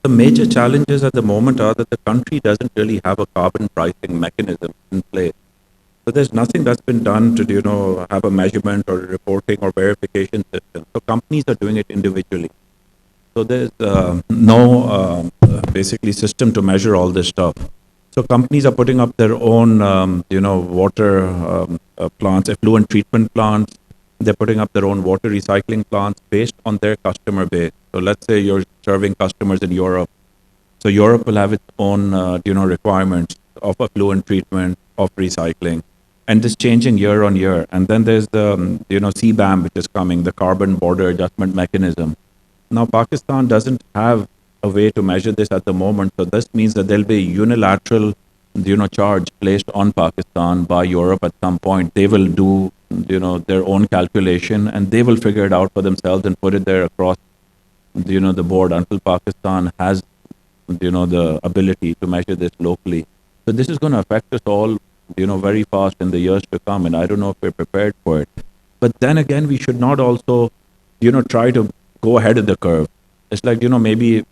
The major challenges at the moment are that the country doesn't really have a carbon pricing mechanism in place. So there's nothing that's been done to, have a measurement or a reporting or verification system. So companies are doing it individually. So there's no basically system to measure all this stuff. So companies are putting up their own, water plants, effluent treatment plants. They're putting up their own water recycling plants based on their customer base. So let's say you're serving customers in Europe. So Europe will have its own, requirements of effluent treatment, of recycling. And this changing year on year. And then there's the, CBAM, which is coming, the Carbon Border Adjustment Mechanism. Now, Pakistan doesn't have a way to measure this at the moment. So this means that there'll be a unilateral, charge placed on Pakistan by Europe at some point. They will do, their own calculation and they will figure it out for themselves and put it there across, the board until Pakistan has, the ability to measure this locally. So this is going to affect us all, very fast in the years to come. And I don't know if we're prepared for it. But then again, we should not also, try to go ahead of the curve. It's like, maybe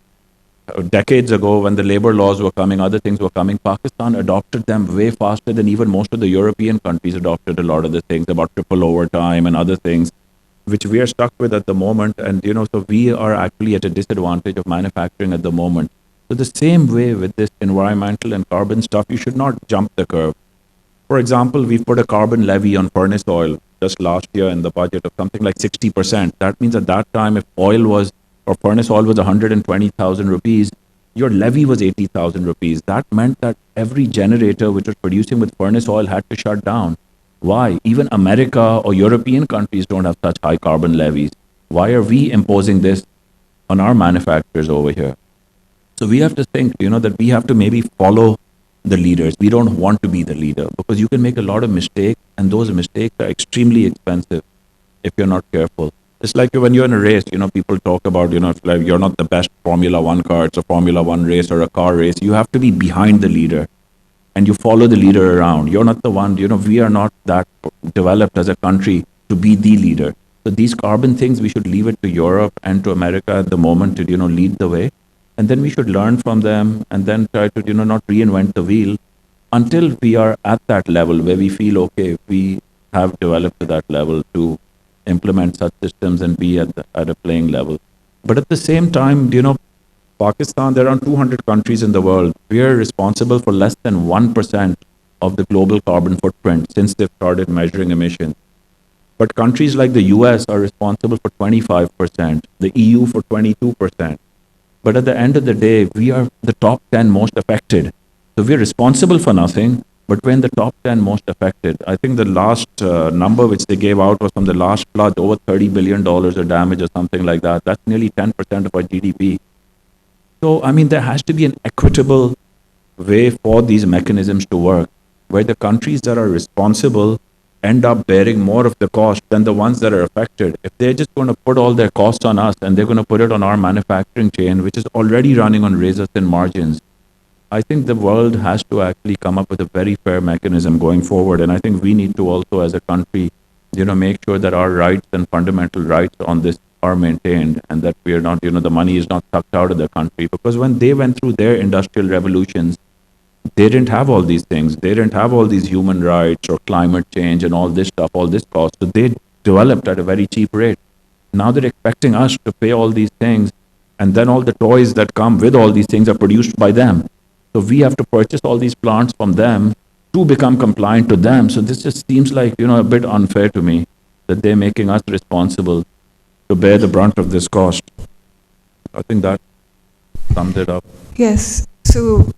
decades ago when the labor laws were coming, other things were coming, Pakistan adopted them way faster than even most of the European countries adopted a lot of the things about triple overtime and other things, which we are stuck with at the moment. And, so we are actually at a disadvantage of manufacturing at the moment. So the same way with this environmental and carbon stuff, you should not jump the curve. For example, we've put a carbon levy on furnace oil just last year in the budget of something like 60%. That means at that time, if furnace oil was 120,000 rupees, your levy was 80,000 rupees. That meant that every generator which was producing with furnace oil had to shut down. Why? Even America or European countries don't have such high carbon levies. Why are we imposing this on our manufacturers over here? So we have to think, that we have to maybe follow the leaders. We don't want to be the leader because you can make a lot of mistakes and those mistakes are extremely expensive if you're not careful. It's like when you're in a race, people talk about, if like you're not the best Formula One car, it's a Formula One race or a car race. You have to be behind the leader and you follow the leader around. You're not the one, we are not that developed as a country to be the leader. So these carbon things, we should leave it to Europe and to America at the moment to, lead the way. And then we should learn from them and then try to, not reinvent the wheel until we are at that level where we feel, okay, we have developed to that level to implement such systems and be at a playing level. But at the same time, Pakistan, there are 200 countries in the world. We are responsible for less than 1% of the global carbon footprint since they've started measuring emissions. But countries like the US are responsible for 25%, the EU for 22%. But at the end of the day, we are the top 10 most affected. So we're responsible for nothing, but we're in the top 10 most affected. I think the last number which they gave out was from the last flood, over $30 billion of damage or something like that. That's nearly 10% of our GDP. So, there has to be an equitable way for these mechanisms to work, where the countries that are responsible end up bearing more of the cost than the ones that are affected. If they're just going to put all their costs on us and they're going to put it on our manufacturing chain, which is already running on razor-thin margins, I think the world has to actually come up with a very fair mechanism going forward. And I think we need to also, as a country, make sure that our rights and fundamental rights on this are maintained and that we are not, the money is not sucked out of the country. Because when they went through their industrial revolutions, they didn't have all these things. They didn't have all these human rights or climate change and all this stuff, all this cost. So they developed at a very cheap rate. Now they're expecting us to pay all these things. And then all the toys that come with all these things are produced by them. So we have to purchase all these plants from them to become compliant to them. So this just seems like, a bit unfair to me that they're making us responsible to bear the brunt of this cost. I think that summed it up. Yes. So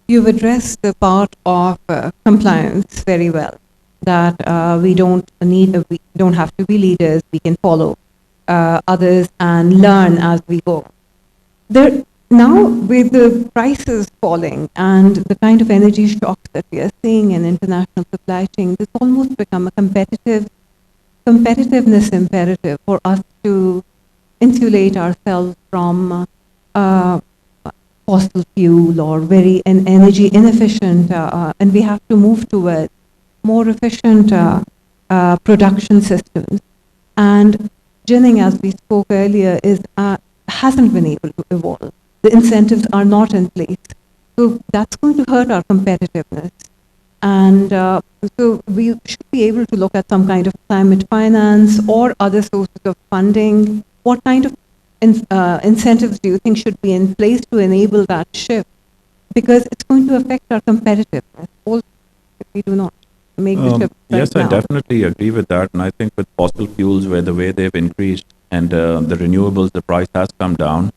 you've addressed the part of compliance very well, that we don't have to be leaders, we can follow others and learn as we go. Now, with the prices falling and the kind of energy shocks that we are seeing in international supply chain, it's almost become a competitiveness imperative for us to insulate ourselves from fossil fuel or very energy inefficient, and we have to move towards more efficient production systems. And ginning, as we spoke earlier, hasn't been able to evolve. the incentives are not in place. So that's going to hurt our competitiveness. And so we should be able to look at some kind of climate finance or other sources of funding. What kind of incentives do you think should be in place to enable that shift? Because it's going to affect our competitiveness also if we do not make the shift right yes, now. I definitely agree with that. And I think with fossil fuels, where the way they've increased and the renewables, the price has come down.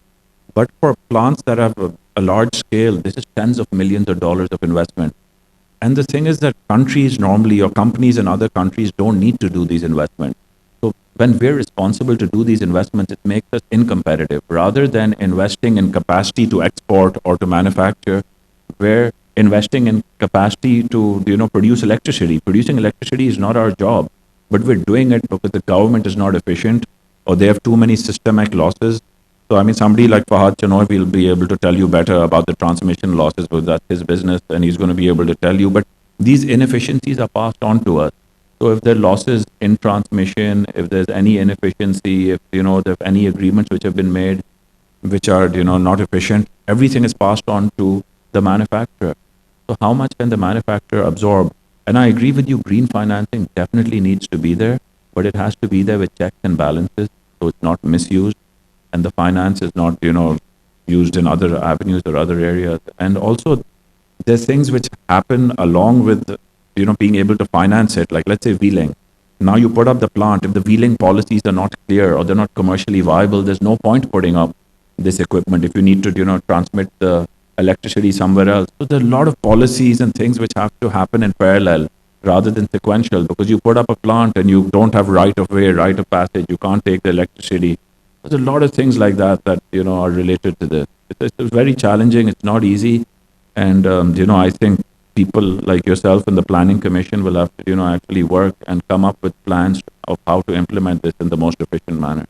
But for plants that have a large scale, this is tens of millions of dollars of investment. And the thing is that countries normally, or companies in other countries, don't need to do these investments. So when we're responsible to do these investments, it makes us uncompetitive. Rather than investing in capacity to export or to manufacture, we're investing in capacity to produce electricity. Producing electricity is not our job, but we're doing it because the government is not efficient or they have too many systemic losses. So, I mean, somebody like Fahad Chanoy will be able to tell you better about the transmission losses, because that's his business, and he's going to be able to tell you. But these inefficiencies are passed on to us. So if there are losses in transmission, if there's any inefficiency, if, there are any agreements which have been made which are, not efficient, everything is passed on to the manufacturer. So how much can the manufacturer absorb? And I agree with you, green financing definitely needs to be there, but it has to be there with checks and balances, so it's not misused. And the finance is not, used in other avenues or other areas. And also, there's things which happen along with, being able to finance it. Like, let's say wheeling. Now you put up the plant. If the wheeling policies are not clear or they're not commercially viable, there's no point putting up this equipment if you need to, transmit the electricity somewhere else. So there are a lot of policies and things which have to happen in parallel rather than sequential, because you put up a plant and you don't have right of way, right of passage. You can't take the electricity. There's a lot of things like that are related to this. It's very challenging. It's not easy. And, I think people like yourself and the Planning Commission will have to, actually work and come up with plans of how to implement this in the most efficient manner.